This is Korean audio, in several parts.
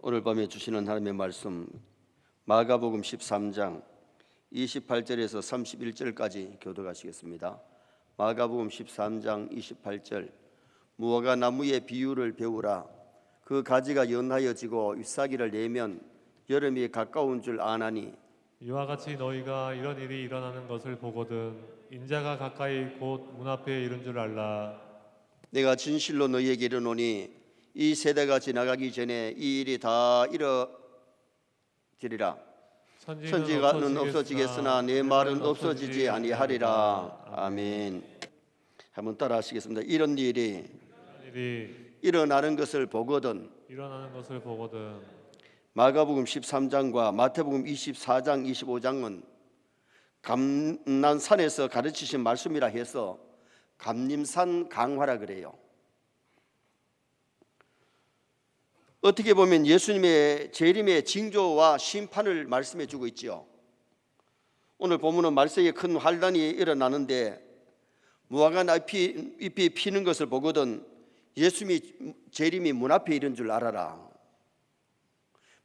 오늘 밤에 주시는 하나님의 말씀 마가복음 13장 28절에서 31절까지 교독하시겠습니다. 마가복음 13장 28절 무화과 나무의 비유를 배우라. 그 가지가 연하여 지고 잎사귀를 내면 여름이 가까운 줄 아나니 이와 같이 너희가 이런 일이 일어나는 것을 보거든 인자가 가까이 곧 문 앞에 이른 줄 알라. 내가 진실로 너희에게 이르노니 이 세대가 지나가기 전에 이 일이 다 이루어지리라. 천지는 없어지겠으나 내 말은 없어지지 아니하리라. 아멘. 한번 따라 하시겠습니다. 이런 일이 일어나는 것을 보거든. 마가복음 13장과 마태복음 24장 25장은 감난산에서 가르치신 말씀이라 해서 감림산 강화라 그래요. 어떻게 보면 예수님의 재림의 징조와 심판을 말씀해 주고 있지요. 오늘 본문은 말세에 큰 환란이 일어나는데 무화과 잎이 피는 것을 보거든 예수님이 재림이 문 앞에 이른 줄 알아라.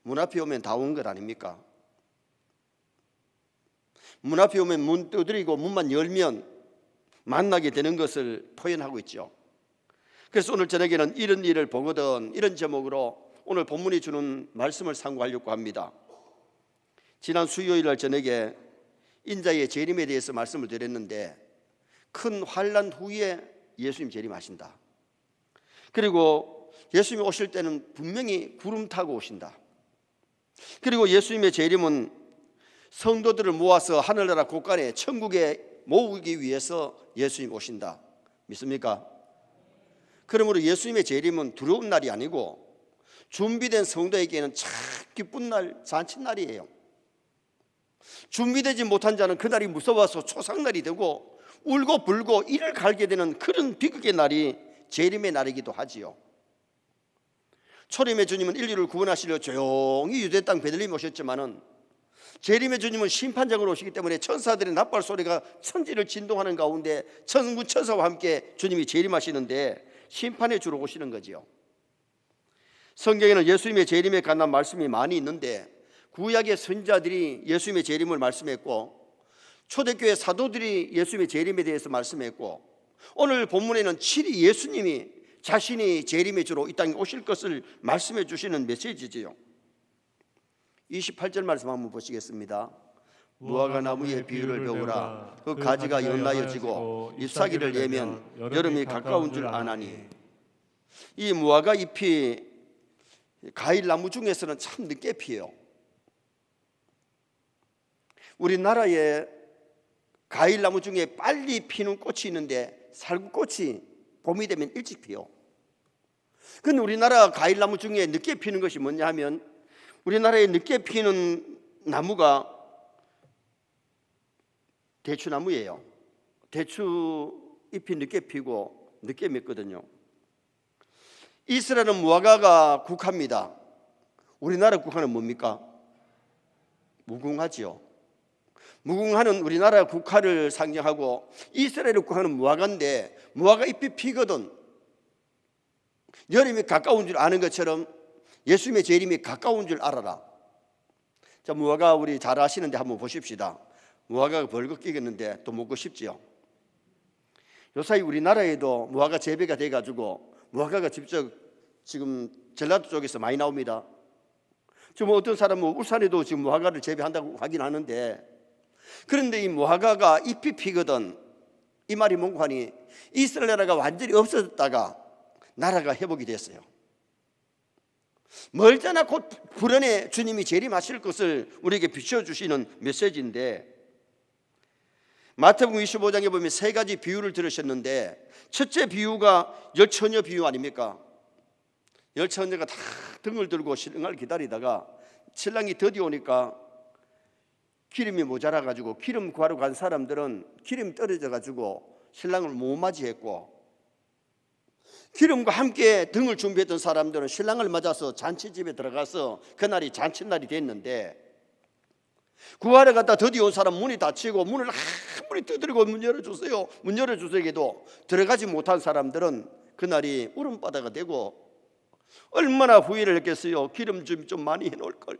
문 앞에 오면 다 온 것 아닙니까? 문 앞에 오면 문 두드리고 문만 열면 만나게 되는 것을 표현하고 있죠. 그래서 오늘 저녁에는 이런 일을 보거든 이런 제목으로 오늘 본문이 주는 말씀을 상고하려고 합니다. 지난 수요일 날 저녁에 인자의 재림에 대해서 말씀을 드렸는데 큰 환란 후에 예수님 재림하신다. 그리고 예수님이 오실 때는 분명히 구름 타고 오신다. 그리고 예수님의 재림은 성도들을 모아서 하늘나라 곳간에 천국에 모으기 위해서 예수님 오신다. 믿습니까? 그러므로 예수님의 재림은 두려운 날이 아니고 준비된 성도에게는 참 기쁜 날, 잔칫날이에요. 준비되지 못한 자는 그날이 무서워서 초상날이 되고 울고 불고 이를 갈게 되는 그런 비극의 날이 재림의 날이기도 하지요. 초림의 주님은 인류를 구원하시려 조용히 유대 땅 베들레헴에 오셨지만은 재림의 주님은 심판장으로 오시기 때문에 천사들의 납발 소리가 천지를 진동하는 가운데 천군 천사와 함께 주님이 재림하시는데 심판의 주로 오시는 거지요. 성경에는 예수님의 재림에 관한 말씀이 많이 있는데 구약의 선지자들이 예수님의 재림을 말씀했고 초대교회 사도들이 예수님의 재림에 대해서 말씀했고 오늘 본문에는 친히 예수님이 자신이 재림의 주로 이 땅에 오실 것을 말씀해 주시는 메시지지요. 28절 말씀 한번 보시겠습니다. 무화과 나무의 비유를 배우라. 그 가지가 연하여지고 잎사귀를 내면 여름이 가까운 줄 아나니. 이 무화과 잎이 과일나무 중에서는 참 늦게 피어요. 우리나라에 과일나무 중에 빨리 피는 꽃이 있는데 살구꽃이 봄이 되면 일찍 피어요. 근데 우리나라 과일나무 중에 늦게 피는 것이 뭐냐 하면 우리나라에 늦게 피는 나무가 대추나무예요. 대추 잎이 늦게 피고 늦게 맺거든요. 이스라엘은 무화과가 국화입니다. 우리나라 국화는 뭡니까? 무궁화지요. 무궁화는 우리나라 국화를 상징하고 이스라엘의 국화는 무화과인데 무화과 잎이 피거든 여름이 가까운 줄 아는 것처럼 예수님의 재림이 가까운 줄 알아라. 자, 무화과 우리 잘 아시는데 한번 보십시다. 무화과가 벌겋게 익었는데 또 먹고 싶지요. 요사이 우리나라에도 무화과 재배가 돼가지고 무화과가 직접 지금 전라도 쪽에서 많이 나옵니다. 지금 어떤 사람은 울산에도 지금 무화과를 재배한다고 하긴 하는데 그런데 이 무화과가 잎이 피거든. 이 말이 뭔가 하니 이스라엘 나라가 완전히 없어졌다가 나라가 회복이 됐어요. 멀잖아 곧 불현의 주님이 재림하실 것을 우리에게 비춰주시는 메시지인데 마태복음 25장에 보면 세 가지 비유를 들으셨는데 첫째 비유가 열처녀 비유 아닙니까? 열처녀가 다 등을 들고 신랑을 기다리다가 신랑이 드디 오니까 기름이 모자라가지고 기름 구하러 간 사람들은 기름이 떨어져가지고 신랑을 못 맞이했고 기름과 함께 등을 준비했던 사람들은 신랑을 맞아서 잔치집에 들어가서 그날이 잔칫날이 됐는데 구하러 갔다 드디어 온 사람 문이 닫히고 문을 아무리 두드리고 문 열어주세요 문 열어주세요 해도 들어가지 못한 사람들은 그날이 울음바다가 되고 얼마나 후회를 했겠어요. 기름 좀 많이 해놓을 걸.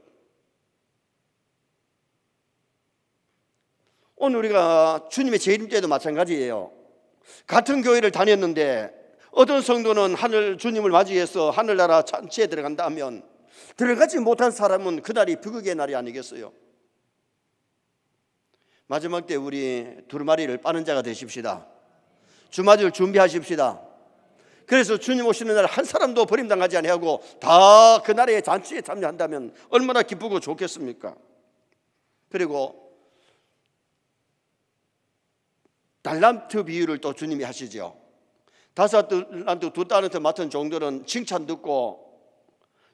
오늘 우리가 주님의 재림 때도 마찬가지예요. 같은 교회를 다녔는데 어떤 성도는 하늘 주님을 맞이해서 하늘나라 잔치에 들어간다 하면 들어가지 못한 사람은 그날이 비극의 날이 아니겠어요? 마지막 때 우리 두루마리를 빠는 자가 되십시다. 주맞을 준비하십시다. 그래서 주님 오시는 날 한 사람도 버림당하지 아니하고 다 그날의 잔치에 참여한다면 얼마나 기쁘고 좋겠습니까? 그리고 달란트 비유를 또 주님이 하시죠. 5달란트 2달란트 맡은 종들은 칭찬 듣고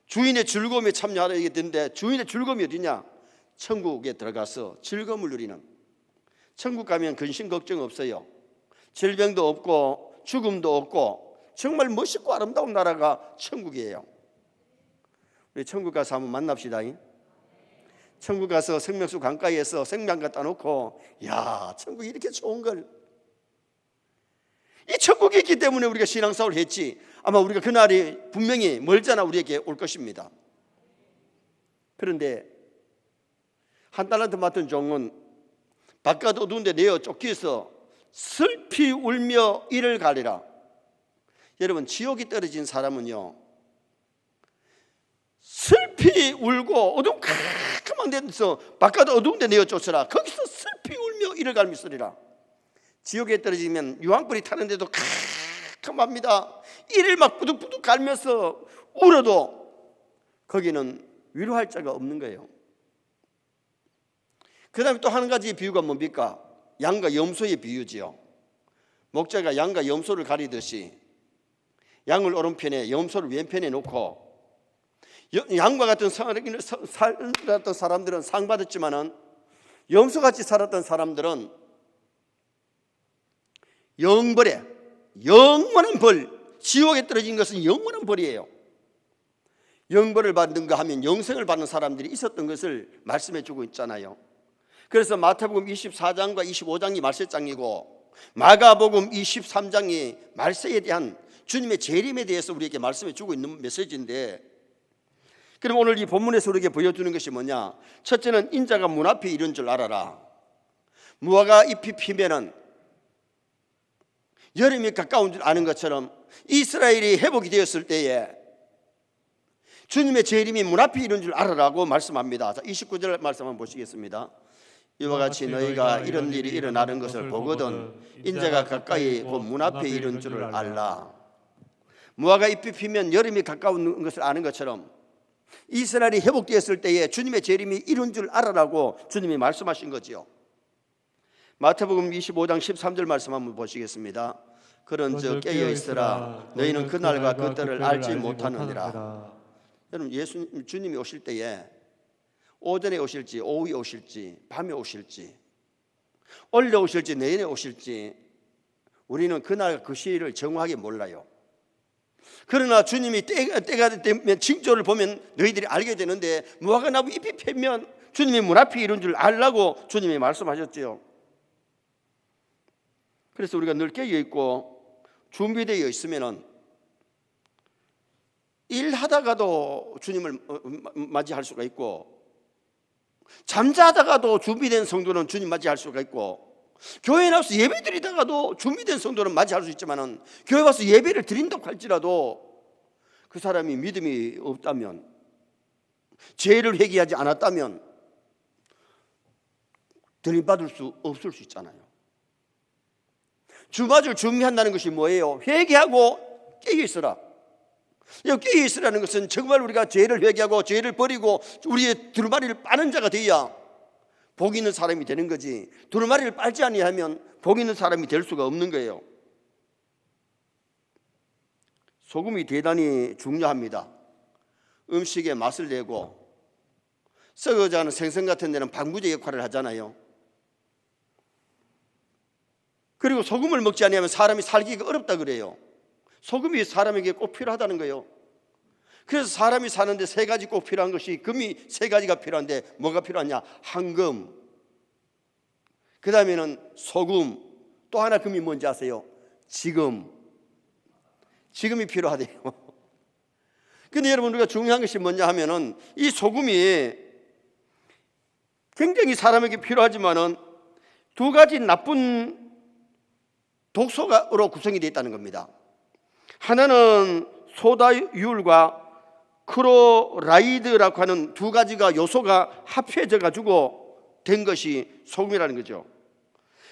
주인의 즐거움에 참여하게 되는데 주인의 즐거움이 어디냐? 천국에 들어가서 즐거움을 누리는. 천국 가면 근심 걱정 없어요. 질병도 없고 죽음도 없고 정말 멋있고 아름다운 나라가 천국이에요. 우리 천국 가서 한번 만납시다. 천국 가서 생명수 강가에서 생명 갖다 놓고 야, 천국이 이렇게 좋은 걸. 이 천국이 있기 때문에 우리가 신앙생활을 했지. 아마 우리가 그날이 분명히 멀잖아 우리에게 올 것입니다. 그런데 한 달란트 맡은 종은 바깥 어두운 데 내어 쫓겨서 슬피 울며 이를 가리라. 여러분, 지옥이 떨어진 사람은요 슬피 울고 어두컴컴한 데서 바깥 어두운 데 내어 쫓으라. 거기서 슬피 울며 이를 갈미 쓰리라. 지옥에 떨어지면 유황불이 타는데도 캄캄합니다. 이를 막 부득부득 갈면서 울어도 거기는 위로할 자가 없는 거예요. 그 다음에 또 한 가지 비유가 뭡니까? 양과 염소의 비유지요. 목자가 양과 염소를 가리듯이 양을 오른편에 염소를 왼편에 놓고 양과 같은 사람들은 상 받았지만은 염소같이 살았던 사람들은 영벌에 영원한 벌, 지옥에 떨어진 것은 영원한 벌이에요. 영벌을 받는가 하면 영생을 받는 사람들이 있었던 것을 말씀해 주고 있잖아요. 그래서 마태복음 24장과 25장이 말세장이고 마가복음 23장이 말세에 대한 주님의 재림에 대해서 우리에게 말씀해 주고 있는 메시지인데, 그럼 오늘 이 본문에서 우리에게 보여주는 것이 뭐냐? 첫째는 인자가 문 앞에 이른 줄 알아라. 무화과 잎이 피면은 여름이 가까운 줄 아는 것처럼 이스라엘이 회복이 되었을 때에 주님의 재림이 문 앞에 이른 줄 알아라고 말씀합니다. 자, 29절 말씀 한번 보시겠습니다. 이와 같이 너희가 이런 일이 일어나는 것을 보거든 인자가 가까이 곧 문 앞에 이른 줄을 알라. 무화과 잎이 피면 여름이 가까운 것을 아는 것처럼 이스라엘이 회복되었을 때에 주님의 재림이 이른 줄 알아라고 주님이 말씀하신 거지요. 마태복음 25장 13절 말씀 한번 보시겠습니다. 그런즉 깨어 있으라. 너희는 그날과 그때를 알지 못하느니라. 여러분, 주님이 오실 때에 오전에 오실지 오후에 오실지 밤에 오실지 올려 오실지 내일에 오실지 우리는 그날 그 시일을 정확하게 몰라요. 그러나 주님이 때가 되면 징조를 보면 너희들이 알게 되는데 무화과 나무 잎이 펴면 주님이 문 앞에 이른 줄 알라고 주님이 말씀하셨죠. 그래서 우리가 늘 깨어 있고 준비되어 있으면은 일하다가도 주님을 맞이할 수가 있고 잠자다가도 준비된 성도는 주님 맞이할 수가 있고 교회에 나와서 예배 드리다가도 준비된 성도는 맞이할 수 있지만은 교회 와서 예배를 드린다고 할지라도 그 사람이 믿음이 없다면 죄를 회개하지 않았다면 드림받을 수 없을 수 있잖아요. 주맞을 준비한다는 것이 뭐예요? 회개하고 깨어 있으라. 깨어 있으라는 것은 정말 우리가 죄를 회개하고 죄를 버리고 우리의 두루마리를 빠는 자가 되어야 복 있는 사람이 되는 거지, 두루마리를 빨지 아니하면 복 있는 사람이 될 수가 없는 거예요. 소금이 대단히 중요합니다. 음식에 맛을 내고 썩어져 가는 생선 같은 데는 방부제 역할을 하잖아요. 그리고 소금을 먹지 않으면 사람이 살기가 어렵다 그래요. 소금이 사람에게 꼭 필요하다는 거예요. 그래서 사람이 사는데 세 가지 꼭 필요한 것이, 금이 세 가지가 필요한데 뭐가 필요하냐? 황금, 그 다음에는 소금, 또 하나 금이 뭔지 아세요? 지금이 필요하대요. 근데 여러분, 우리가 중요한 것이 뭐냐 하면은 이 소금이 굉장히 사람에게 필요하지만은 두 가지 나쁜 독소로 구성이 되어 있다는 겁니다. 하나는 소다유울과 크로라이드라고 하는 두 가지가 요소가 합해져 가지고 된 것이 소금이라는 거죠.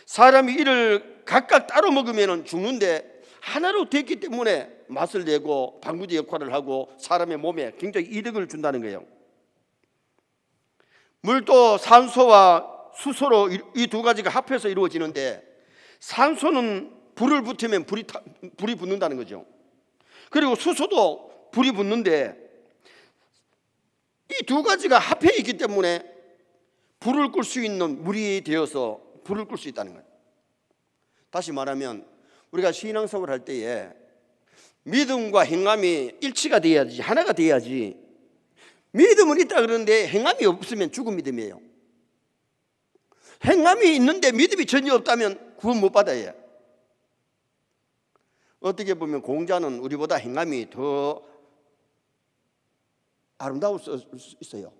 사람이 이를 각각 따로 먹으면 죽는데 하나로 됐기 때문에 맛을 내고 방부제 역할을 하고 사람의 몸에 굉장히 이득을 준다는 거예요. 물도 산소와 수소로 이 두 가지가 합해서 이루어지는데, 산소는 불을 붙이면 불이 붙는다는 거죠. 그리고 수소도 불이 붙는데, 이 두 가지가 합해 있기 때문에 불을 끌 수 있는 물이 되어서 불을 끌 수 있다는 거예요. 다시 말하면 우리가 신앙생활을 할 때에 믿음과 행함이 일치가 돼야지, 하나가 돼야지. 믿음은 있다 그러는데 행함이 없으면 죽은 믿음이에요. 행함이 있는데 믿음이 전혀 없다면 구원 못 받아요. 어떻게 보면 공자는 우리보다 행함이 더 아름다울 수 있어요.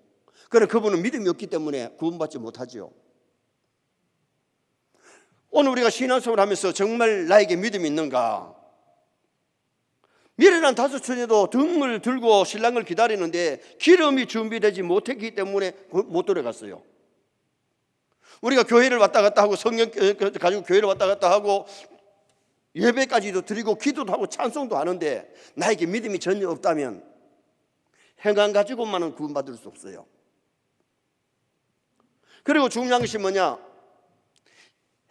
그러나 그분은 믿음이 없기 때문에 구원받지 못하죠. 오늘 우리가 신앙생활을 하면서 정말 나에게 믿음이 있는가? 미련한 다섯처녀도 등을 들고 신랑을 기다리는데 기름이 준비되지 못했기 때문에 못 들어갔어요. 우리가 교회를 왔다 갔다 하고 성경 가지고 교회를 왔다 갔다 하고 예배까지도 드리고 기도도 하고 찬송도 하는데 나에게 믿음이 전혀 없다면 행함 가지고만은 구원받을 수 없어요. 그리고 중요한 것이 뭐냐?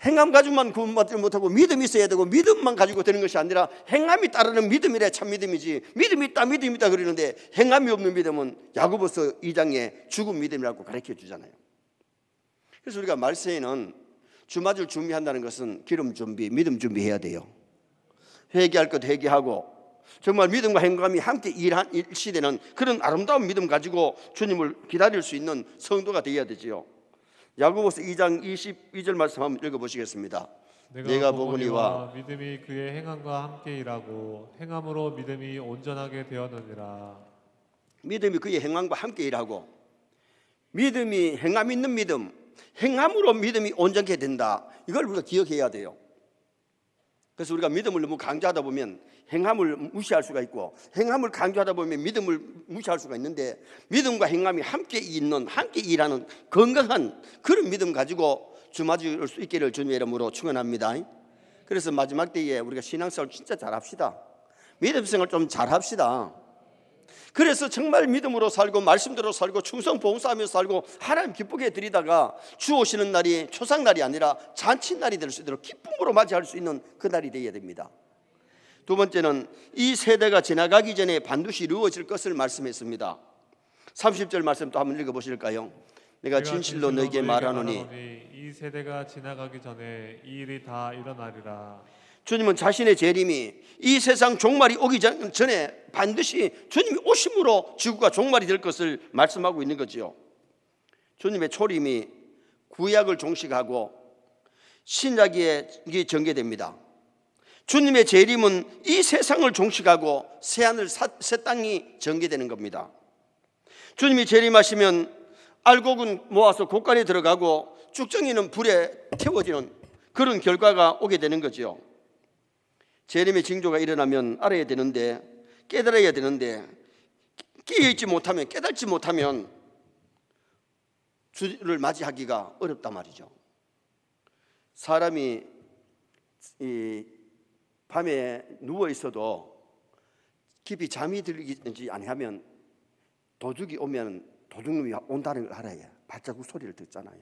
행함 가지고만 구원받지 못하고 믿음이 있어야 되고, 믿음만 가지고 되는 것이 아니라 행함이 따르는 믿음이래 참 믿음이지. 믿음이 있다 그러는데 행함이 없는 믿음은 야고보서 2장에 죽은 믿음이라고 가르쳐 주잖아요. 그래서 우리가 말세에는 주맞을 준비한다는 것은 기름 준비, 믿음 준비해야 돼요. 회개할 것 회개하고 정말 믿음과 행함이 함께 일시되는 그런 아름다운 믿음 가지고 주님을 기다릴 수 있는 성도가 되어야 되지요. 야고보서 2장 22절 말씀 한번 읽어보시겠습니다. 내가 보거니와 믿음이 그의 행함과 함께 일하고 행함으로 믿음이 온전하게 되었느니라. 믿음이 그의 행함과 함께 일하고, 믿음이 행함 있는 믿음, 행함으로 믿음이 온전하게 된다. 이걸 우리가 기억해야 돼요. 그래서 우리가 믿음을 너무 강조하다 보면 행함을 무시할 수가 있고, 행함을 강조하다 보면 믿음을 무시할 수가 있는데, 믿음과 행함이 함께 있는, 함께 일하는 건강한 그런 믿음 가지고 주 맞을 수 있기를 주님의 이름으로 축원합니다. 그래서 마지막 때에 우리가 신앙생활 진짜 잘합시다. 믿음생활 좀 잘합시다. 그래서 정말 믿음으로 살고 말씀대로 살고 충성 봉사하며 살고 하나님 기쁘게 드리다가 주 오시는 날이 초상날이 아니라 잔칫날이 될 수 있도록 기쁨으로 맞이할 수 있는 그 날이 되어야 됩니다. 두 번째는 이 세대가 지나가기 전에 반드시 이루어질 것을 말씀했습니다. 30절 말씀 또 한번 읽어보실까요? 내가 진실로 너에게 말하노니 이 세대가 지나가기 전에 이 일이 다 일어나리라. 주님은 자신의 재림이 이 세상 종말이 오기 전에 반드시 주님이 오심으로 지구가 종말이 될 것을 말씀하고 있는 거지요. 주님의 초림이 구약을 종식하고 신약이 전개됩니다. 주님의 재림은 이 세상을 종식하고 새하늘 새 땅이 전개되는 겁니다. 주님이 재림하시면 알곡은 모아서 곡간에 들어가고 쭉정이는 불에 태워지는 그런 결과가 오게 되는 거죠. 재림의 징조가 일어나면 알아야 되는데, 깨달아야 되는데, 깨어있지 못하면, 깨닫지 못하면 주를 맞이하기가 어렵단 말이죠. 사람이 이 밤에 누워 있어도 깊이 잠이 들지 아니하면 도둑이 오면 도둑놈이 온다는 걸 알아야 발자국 소리를 듣잖아요.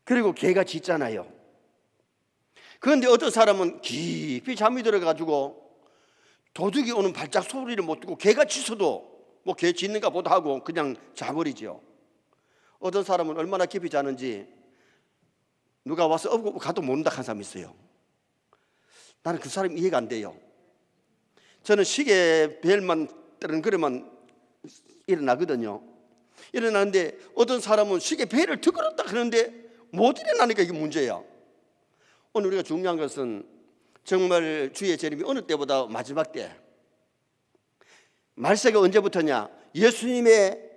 그리고 개가 짖잖아요. 그런데 어떤 사람은 깊이 잠이 들어가지고 도둑이 오는 발작 소리를 못 듣고 개가 짖어도 뭐 개 짖는가 보다 하고 그냥 자버리죠. 어떤 사람은 얼마나 깊이 자는지 누가 와서 업고 가도 모른다 하는 사람이 있어요. 나는 그 사람이 이해가 안 돼요. 저는 시계 벨만 때는 그러면 일어나거든요. 일어나는데 어떤 사람은 시계 벨을 더 하는데 못 일어나니까 이게 문제야. 오늘 우리가 중요한 것은 정말 주의 재림이 어느 때보다 마지막 때, 말세가 언제부터냐? 예수님의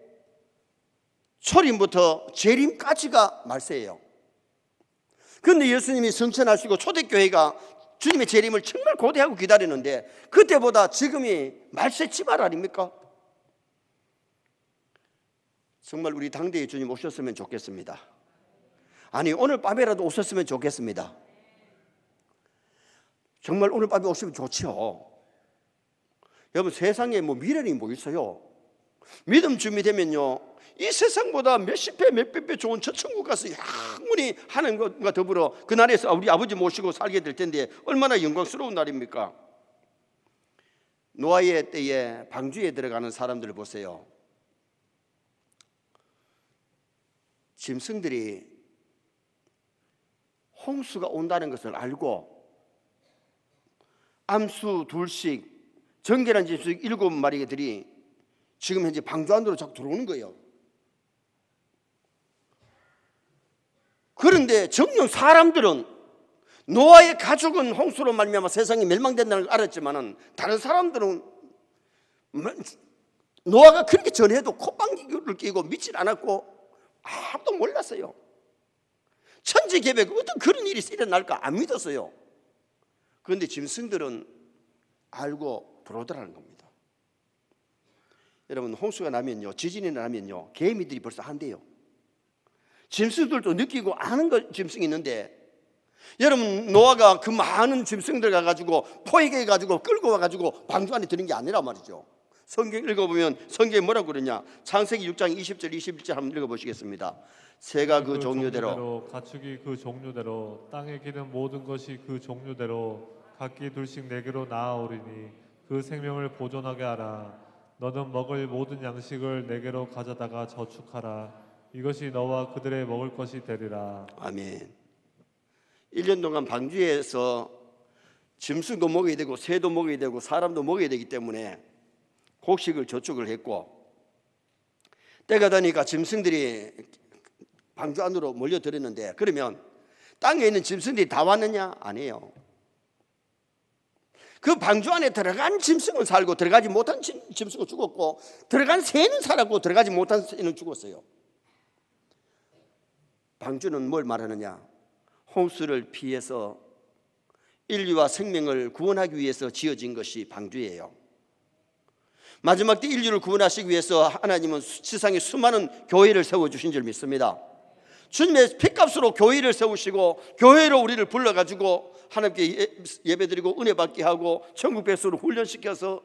초림부터 재림까지가 말세예요. 그런데 예수님이 승천하시고 초대교회가 주님의 재림을 정말 고대하고 기다리는데 그때보다 지금이 말세 지발 아닙니까? 정말 우리 당대에 주님 오셨으면 좋겠습니다. 아니, 오늘 밤에라도 오셨으면 좋겠습니다. 정말 오늘 밤에 오시면 좋죠. 여러분, 세상에 뭐 미련이 뭐 있어요? 믿음 준비되면요, 이 세상보다 몇십 배, 몇백 배 좋은 저 천국 가서 영원히 하는 것과 더불어 그 나라에서 우리 아버지 모시고 살게 될 텐데 얼마나 영광스러운 날입니까? 노아의 때에 방주에 들어가는 사람들을 보세요. 짐승들이 홍수가 온다는 것을 알고 암수 둘씩, 정결한 짐승 7마리들이 지금 현재 방주 안으로 자꾸 들어오는 거예요. 그런데 정녕 사람들은 노아의 가족은 홍수로 말미암아 세상이 멸망된다는 걸 알았지만은 다른 사람들은 노아가 그렇게 전해도 콧방귀를 끼고 믿질 않았고 아무도 몰랐어요. 천지개벽 어떤 그런 일이 일어날까 안 믿었어요. 그런데 짐승들은 알고 들어오더라는 겁니다. 여러분, 홍수가 나면요, 지진이 나면요, 개미들이 벌써 한대요. 짐승들도 느끼고 아는 짐승이 있는데, 여러분, 노아가 그 많은 짐승들 가가지고 포획해 가지고 끌고 와가지고 방주 안에 드는 게 아니란 말이죠. 성경 읽어보면 성경에 뭐라고 그러냐? 창세기 6장 20절 21절 한번 읽어보시겠습니다. 새가 그 종류대로, 가축이 그 종류대로, 땅에 기는 모든 것이 그 종류대로 각기 둘씩 내게로 나아오리니 그 생명을 보존하게 하라. 너는 먹을 모든 양식을 내게로 가져다가 저축하라. 이것이 너와 그들의 먹을 것이 되리라. 아멘. 1년 동안 방주에서 짐승도 먹어야 되고 새도 먹어야 되고 사람도 먹어야 되기 때문에 곡식을 저축을 했고, 때가 되니까 짐승들이 방주 안으로 몰려들었는데, 그러면 땅에 있는 짐승들이 다 왔느냐? 아니에요. 그 방주 안에 들어간 짐승은 살고 들어가지 못한 짐승은 죽었고, 들어간 새는 살았고 들어가지 못한 새는 죽었어요. 방주는 뭘 말하느냐? 홍수를 피해서 인류와 생명을 구원하기 위해서 지어진 것이 방주예요. 마지막 때 인류를 구원하시기 위해서 하나님은 세상에 수많은 교회를 세워주신 줄 믿습니다. 주님의 피값으로 교회를 세우시고 교회로 우리를 불러가지고 하나님께 예배드리고 은혜 받게 하고 천국 백성으로 훈련시켜서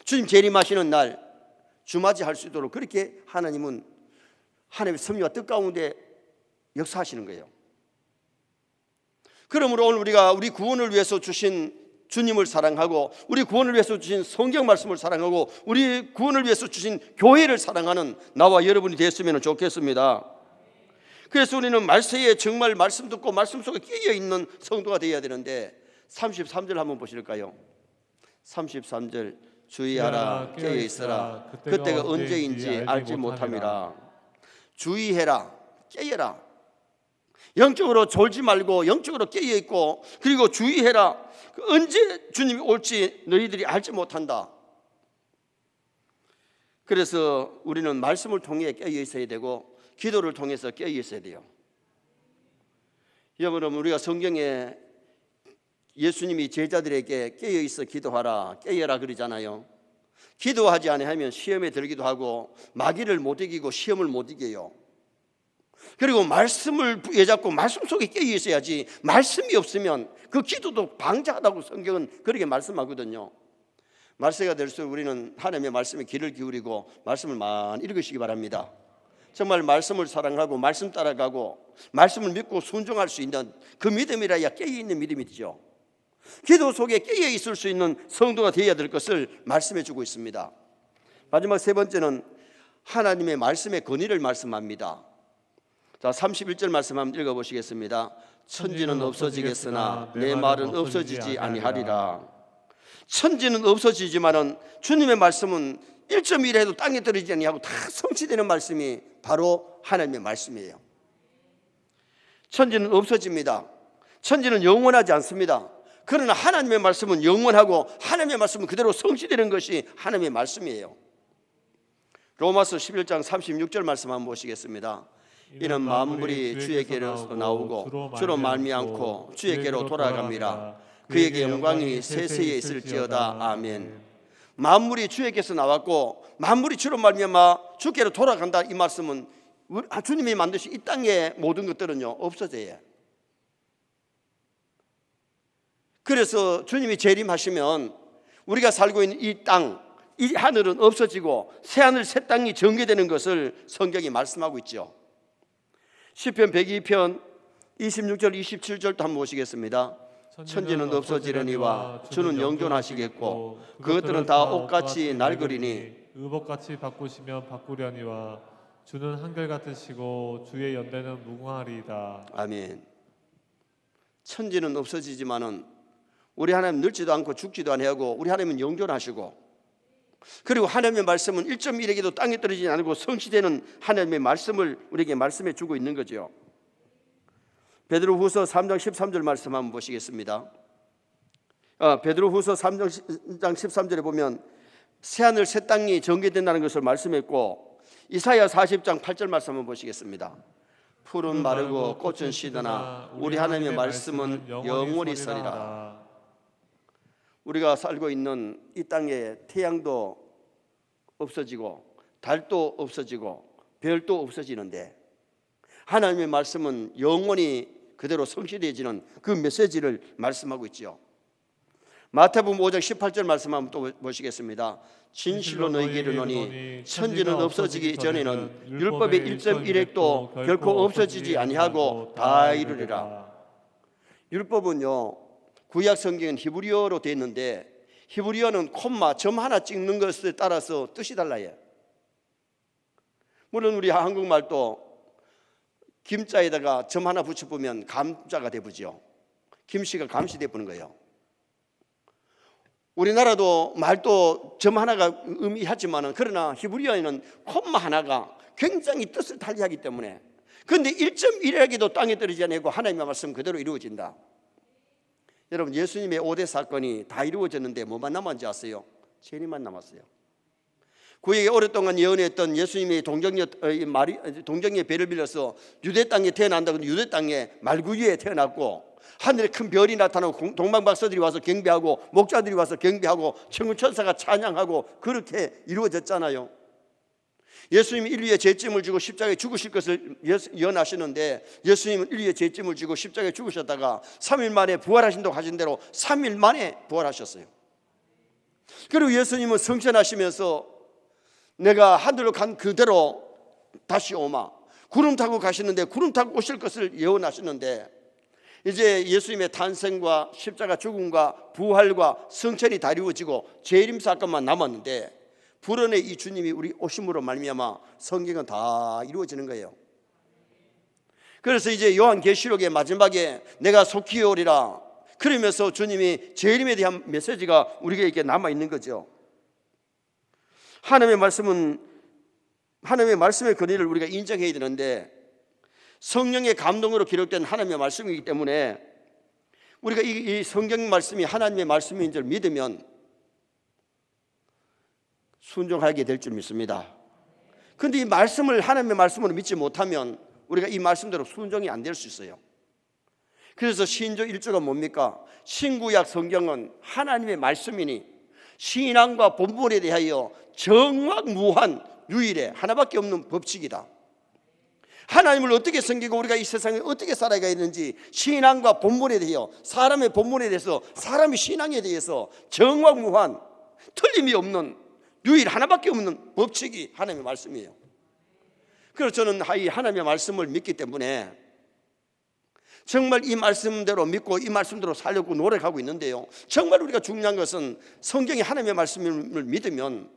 주님 재림하시는 날 주맞이할 수 있도록 그렇게 하나님은 하나님의 섭리와 뜻 가운데 역사하시는 거예요. 그러므로 오늘 우리가 우리 구원을 위해서 주신 주님을 사랑하고 우리 구원을 위해서 주신 성경 말씀을 사랑하고 우리 구원을 위해서 주신 교회를 사랑하는 나와 여러분이 됐으면 좋겠습니다. 그래서 우리는 말세에 정말 말씀 듣고 말씀 속에 끼어있는 성도가 되어야 되는데 33절 한번 보실까요? 33절 주의하라 깨어있으라 그때가 언제인지 알지 못함이라. 주의해라 깨어라. 영적으로 졸지 말고 영적으로 깨어있고, 그리고 주의해라. 언제 주님이 올지 너희들이 알지 못한다. 그래서 우리는 말씀을 통해 깨어있어야 되고 기도를 통해서 깨어있어야 돼요. 여러분, 우리가 성경에 예수님이 제자들에게 깨어있어 기도하라 깨어라 그러잖아요. 기도하지 아니하면 시험에 들기도 하고 마귀를 못 이기고 시험을 못 이겨요. 그리고 말씀을 붙잡고 말씀 속에 깨어 있어야지, 말씀이 없으면 그 기도도 방자하다고 성경은 그렇게 말씀하거든요. 말세가 될수록 우리는 하나님의 말씀에 귀를 기울이고 말씀을 많이 읽으시기 바랍니다. 정말 말씀을 사랑하고 말씀 따라가고 말씀을 믿고 순종할 수 있는 그 믿음이라야 깨어있는 믿음이죠. 기도 속에 깨어 있을 수 있는 성도가 되어야 될 것을 말씀해 주고 있습니다. 마지막 세 번째는 하나님의 말씀의 권위를 말씀합니다. 자, 31절 말씀 한번 읽어보시겠습니다. 천지는 없어지겠으나 내 말은 없어지지 아니하리라. 천지는 없어지지만은 주님의 말씀은 1.1 해도 땅에 떨어지지 아니하고 다 성취되는 말씀이 바로 하나님의 말씀이에요. 천지는 없어집니다. 천지는 영원하지 않습니다. 그러나 하나님의 말씀은 영원하고 하나님의 말씀은 그대로 성취되는 것이 하나님의 말씀이에요. 로마서 11장 36절 말씀 한번 보시겠습니다. 이는 만물이 주에게로 나오고 주로 말미암고 주에게로 돌아갑니다. 그에게 영광이 세세에 있을지어다. 아멘. 만물이 주에게서 나왔고 만물이 주로 말미암아 주께로 돌아간다. 이 말씀은 주님이 만드신 이 땅의 모든 것들은요 없어져요. 그래서 주님이 재림하시면 우리가 살고 있는 이 땅, 이 하늘은 없어지고 새 하늘 새 땅이 전개되는 것을 성경이 말씀하고 있죠. 시편 102편 26절 27절도 한번 보시겠습니다. 천지는 없어지려니와 주는 영존하시겠고 그것들은 다 옷같이 낡으리니 의복같이 바꾸시면 바꾸려니와 주는 한결같으시고 주의 연대는 무궁하리이다. 아멘. 천지는 없어지지만은 우리 하나님 늙지도 않고 죽지도 아니하고 우리 하나님은 영존하시고 그리고 하나님의 말씀은 1.1에게도 땅에 떨어지지 않고 성취되는 하나님의 말씀을 우리에게 말씀해 주고 있는 거죠. 베드로후서 3장 13절 말씀 한번 보시겠습니다. 베드로후서 3장 13절에 보면 새하늘 새 땅이 전개된다는 것을 말씀했고 이사야 40장 8절 말씀 한번 보시겠습니다. 풀은 마르고 꽃은 시드나 우리 하나님의 말씀은 영원히 서리라. 우리가 살고 있는 이 땅에 태양도 없어지고 달도 없어지고 별도 없어지는데 하나님의 말씀은 영원히 그대로 성취되어지는 그 메시지를 말씀하고 있죠. 마태복음 5장 18절 말씀 한번 또 보시겠습니다. 진실로 너희에게 이르노니 천지는 없어지기 전에는 율법의 1.1획도 결코 없어지지 아니하고 다 이루리라. 율법은요 구약 성경은 히브리어로 되어 있는데 히브리어는 콤마 점 하나 찍는 것에 따라서 뜻이 달라요. 물론 우리 한국말도 김자에다가 점 하나 붙여보면 감자가 되부죠. 김씨가 감시 되부는 거예요. 우리나라도 말도 점 하나가 의미하지만 그러나 히브리어에는 콤마 하나가 굉장히 뜻을 달리하기 때문에 그런데 1.1에게도 땅에 떨어지지 않고 하나님의 말씀 그대로 이루어진다. 여러분 예수님의 5대 사건이 다 이루어졌는데 뭐만 남았는지 아세요? 재림만 남았어요. 그에게 오랫동안 예언했던 예수님의 동정녀의 배를 빌려서 유대 땅에 태어난다고 유대 땅에 말구 위에 태어났고 하늘에 큰 별이 나타나고 동방박사들이 와서 경배하고 목자들이 와서 경배하고 천군천사가 찬양하고 그렇게 이루어졌잖아요. 예수님이 인류의 죄짐을 지고 십자가에 죽으실 것을 예언하시는데 예수님은 인류의 죄짐을 지고 십자가에 죽으셨다가 3일 만에 부활하신다고 하신 대로 3일 만에 부활하셨어요. 그리고 예수님은 성천하시면서 내가 하늘로 간 그대로 다시 오마 구름 타고 가시는데 구름 타고 오실 것을 예언하시는데 이제 예수님의 탄생과 십자가 죽음과 부활과 성천이 다 이루어지고 재림 사건만 남았는데 불언의 이 주님이 우리 오심으로 말미암아 성경은 다 이루어지는 거예요. 그래서 이제 요한계시록의 마지막에 내가 속히 오리라 그러면서 주님이 재림에 대한 메시지가 우리에게 남아 있는 거죠. 하나님의 말씀은 하나님의 말씀의 권위를 우리가 인정해야 되는데 성령의 감동으로 기록된 하나님의 말씀이기 때문에 우리가 이 성경 말씀이 하나님의 말씀인 줄 믿으면 순종하게 될 줄 믿습니다. 그런데 이 말씀을 하나님의 말씀으로 믿지 못하면 우리가 이 말씀대로 순종이 안 될 수 있어요. 그래서 신조 1조가 뭡니까? 신구약 성경은 하나님의 말씀이니 신앙과 본문에 대하여 정확무한 유일해 하나밖에 없는 법칙이다. 하나님을 어떻게 섬기고 우리가 이 세상에 어떻게 살아가야 되는지 신앙과 본문에 대하여 사람의 본문에 대해서 사람의 신앙에 대해서 정확무한 틀림이 없는 유일 하나밖에 없는 법칙이 하나님의 말씀이에요. 그래서 저는 이 하나님의 말씀을 믿기 때문에 정말 이 말씀대로 믿고 이 말씀대로 살려고 노력하고 있는데요. 정말 우리가 중요한 것은 성경이 하나님의 말씀을 믿으면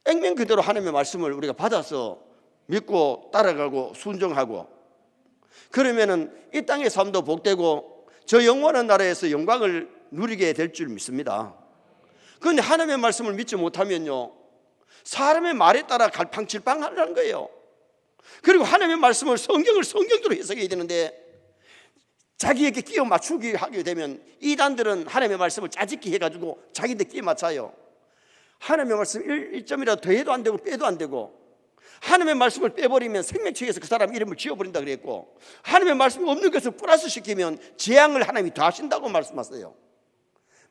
액면 그대로 하나님의 말씀을 우리가 받아서 믿고 따라가고 순종하고 그러면은 이 땅의 삶도 복되고 저 영원한 나라에서 영광을 누리게 될 줄 믿습니다. 그런데 하나님의 말씀을 믿지 못하면요 사람의 말에 따라 갈팡질팡하는 거예요. 그리고 하나님의 말씀을 성경대로 해석해야 되는데 자기에게 끼워 맞추기 하게 되면 이단들은 하나님의 말씀을 짜집기 해가지고 자기한테 끼워 맞춰요. 하나님의 말씀 1점이라도 더해도 안 되고 빼도 안 되고, 하나님의 말씀을 빼버리면 생명책에서 그 사람 이름을 지워버린다 그랬고, 하나님의 말씀이 없는 것을 플러스 시키면 재앙을 하나님이 더하신다고 말씀하세요.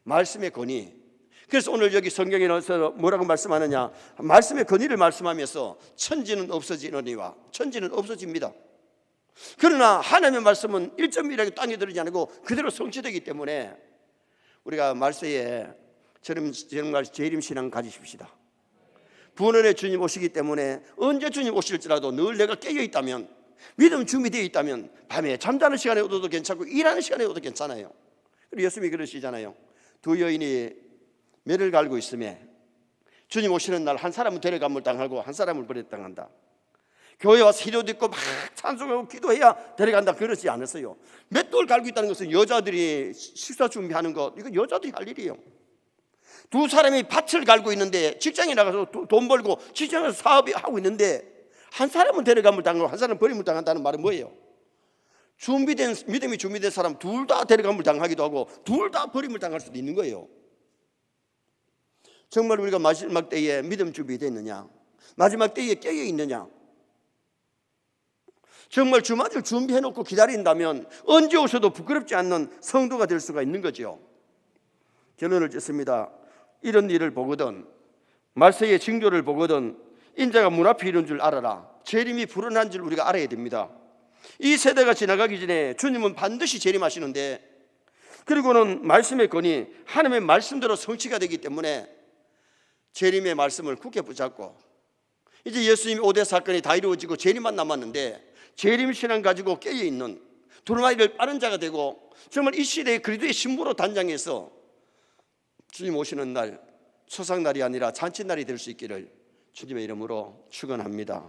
말씀의 권위. 그래서 오늘 여기 성경에 나와서 뭐라고 말씀하느냐, 말씀의 권위를 말씀하면서 천지는 없어지느니와, 천지는 없어집니다. 그러나 하나님의 말씀은 1점이라도 땅에 들어지 않고 그대로 성취되기 때문에 우리가 말세에 정말 재림신앙 가지십시다. 분원의 주님 오시기 때문에 언제 주님 오실지라도 늘 내가 깨어있다면, 믿음 준비되어 있다면 밤에 잠자는 시간에 오도 괜찮고 일하는 시간에 오도 괜찮아요. 그리고 예수님이 그러시잖아요. 두 여인이 매를 갈고 있으며 주님 오시는 날 한 사람은 데려감을 당하고 한 사람을 버려당한다. 교회 와서 기도 듣고 막 찬송하고 기도해야 데려간다 그러지 않았어요. 맷돌 갈고 있다는 것은 여자들이 식사 준비하는 것, 이건 여자들이 할 일이에요. 두 사람이 밭을 갈고 있는데, 직장에 나가서 돈 벌고 직장에서 사업하고 있는데 한 사람은 데려감을 당하고 한 사람은 버림을 당한다는 말은 뭐예요? 믿음이 준비된 사람 둘 다 데려감을 당하기도 하고 둘 다 버림을 당할 수도 있는 거예요. 정말 우리가 마지막 때에 믿음 준비되어 있느냐, 마지막 때에 깨어 있느냐, 정말 주말을 준비해놓고 기다린다면 언제 오셔도 부끄럽지 않는 성도가 될 수가 있는 거죠. 결론을 짓습니다. 이런 일을 보거든, 말세의 징조를 보거든 인자가 문 앞에 이른 줄 알아라. 재림이 불어난 줄 우리가 알아야 됩니다. 이 세대가 지나가기 전에 주님은 반드시 재림하시는데, 그리고는 말씀의 권위, 하나님의 말씀대로 성취가 되기 때문에 재림의 말씀을 굳게 붙잡고, 이제 예수님의 5대 사건이 다 이루어지고 재림만 남았는데 재림 신앙 가지고 깨어있는 두루마리를 빠른 자가 되고, 정말 이 시대의 그리스도의 신부로 단장해서 주님 오시는 날 초상날이 아니라 잔칫날이 될 수 있기를 주님의 이름으로 축원합니다.